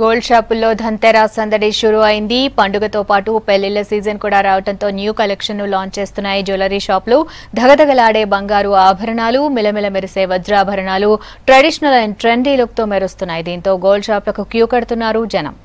Gold షాపుల్లో ధన్తెరాస్ సందడి షురూ అయింది. పండుగతో పాటు పెళ్లిళ్ల సీజన్ కూడా రావడంతో న్యూ కలెక్షన్ ను లాంచ్ చేస్తున్నాయి జ్యువెలరీ షాపులు. ధగధగలాడే బంగారు ఆభరణాలు, మిలమిల మెరిసే వజ్రాభరణాలు ట్రెడిషనల్ అండ్ ట్రెండీ లుక్ తో మెరుస్తున్నాయి. దీంతో గోల్డ్ షాపులకు క్యూ కడుతున్నారు జనం.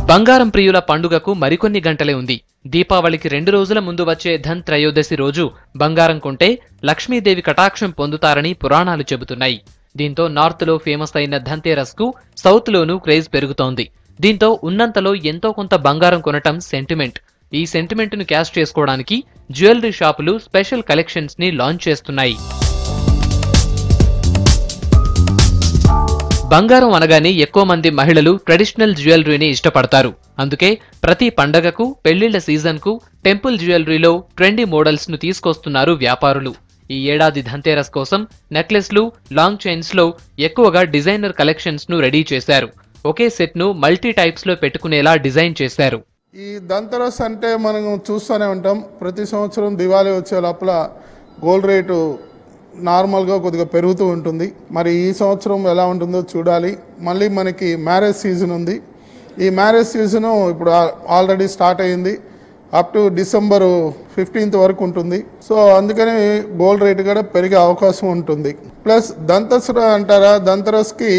బంగారం ప్రియుల పండుగకు మరికొన్ని గంటలే ఉంది. దీపావళికి 2 రోజుల ముందు వచ్చే ధన్ త్రయోదశి రోజు బంగారం కొంటే లక్ష్మీదేవి కటాక్షం పొందుతారని పురాణాలు చెబుతున్నాయి. దీంతో నార్త్ లో ఫేమస్ అయిన ధన్తెరస్ కు సౌత్ లోనూ క్రేజ్ పెరుగుతోంది. దీంతో ఉన్నంతలో ఎంతో కొంత బంగారం కొనటం సెంటిమెంట్. ఈ సెంటిమెంట్ ను క్యాష్ చేసుకోవడానికి జ్యువెలరీ షాపులు స్పెషల్ కలెక్షన్స్ ని లాంచ్ చేస్తున్నాయి. బంగారం అనగానే ఎక్కువ మంది మహిళలు ట్రెడిషనల్ జ్యువెలరీని ఇష్టపడతారు. అందుకే ప్రతి పండగకు, పెళ్లిళ్ల సీజన్ కు టెంపుల్ జ్యువెలరీలో ట్రెండీ మోడల్స్ ను తీసుకొస్తున్నారు వ్యాపారులు. ఈ ఏడాది ధన్తెరస్ కోసం నెక్లెస్లు, లాంగ్ చైన్స్ లో ఎక్కువగా డిజైనర్ కలెక్షన్స్ ను రెడీ చేశారు. ఒకే సెట్ ను మల్టీ టైప్స్ లో పెట్టుకునేలా డిజైన్ చేశారు. ఈ ధన్తెరస్ అంటే మనం చూస్తూనే ఉంటాం. ప్రతి సంవత్సరం దివాళీ వచ్చే లోపల గోల్డ్ రేటు నార్మల్గా కొద్దిగా పెరుగుతూ ఉంటుంది. మరి ఈ సంవత్సరం ఎలా ఉంటుందో చూడాలి. మళ్ళీ మనకి మ్యారేజ్ సీజన్ ఉంది. ఈ మ్యారేజ్ సీజను ఇప్పుడు ఆల్రెడీ స్టార్ట్ అయ్యింది. అప్ టు December 15th వరకు ఉంటుంది. సో అందుకని గోల్డ్ రేటు కూడా పెరిగే అవకాశం ఉంటుంది. ప్లస్ ధన్తెరస్ అంటారా, ధన్తెరస్కి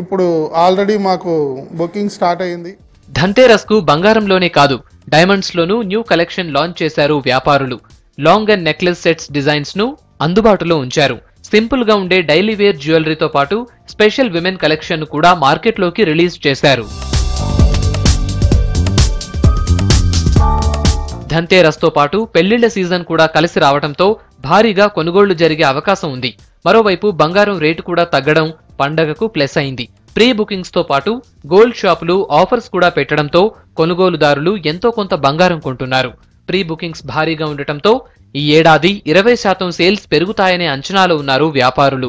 ఇప్పుడు ఆల్రెడీ మాకు బుకింగ్ స్టార్ట్ అయ్యింది. ధన్తెరస్ కు బంగారంలోనే కాదు, డైమండ్స్ లోనూ న్యూ కలెక్షన్ లాంచ్ చేశారు వ్యాపారులు. Long and necklace sets designs ను అందుబాటులో ఉంచారు. సింపుల్ గా ఉండే డైలీ వేర్ జ్యువెలరీతో పాటు స్పెషల్ విమెన్ కలెక్షన్ కూడా మార్కెట్లోకి రిలీజ్ చేశారు. ధన్తెరస్ తో పాటు పెళ్లిళ్ల సీజన్ కూడా కలిసి రావడంతో భారీగా కొనుగోళ్లు జరిగే అవకాశం ఉంది. మరోవైపు బంగారం రేటు కూడా తగ్గడం పండగకు ప్లస్ అయింది. ప్రీ బుకింగ్స్ తో పాటు గోల్డ్ షాపులు ఆఫర్స్ కూడా పెట్టడంతో కొనుగోలుదారులు ఎంతో కొంత బంగారం కొంటున్నారు. ప్రీ బుకింగ్స్ భారీగా ఉండటంతో ఈ ఏడాది 20% సేల్స్ పెరుగుతాయనే అంచనాలో ఉన్నారు వ్యాపారులు.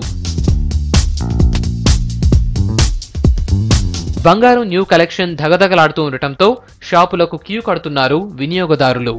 బంగారం న్యూ కలెక్షన్ ధగధగలాడుతూ ఉండటంతో షాపులకు క్యూ కడుతున్నారు వినియోగదారులు.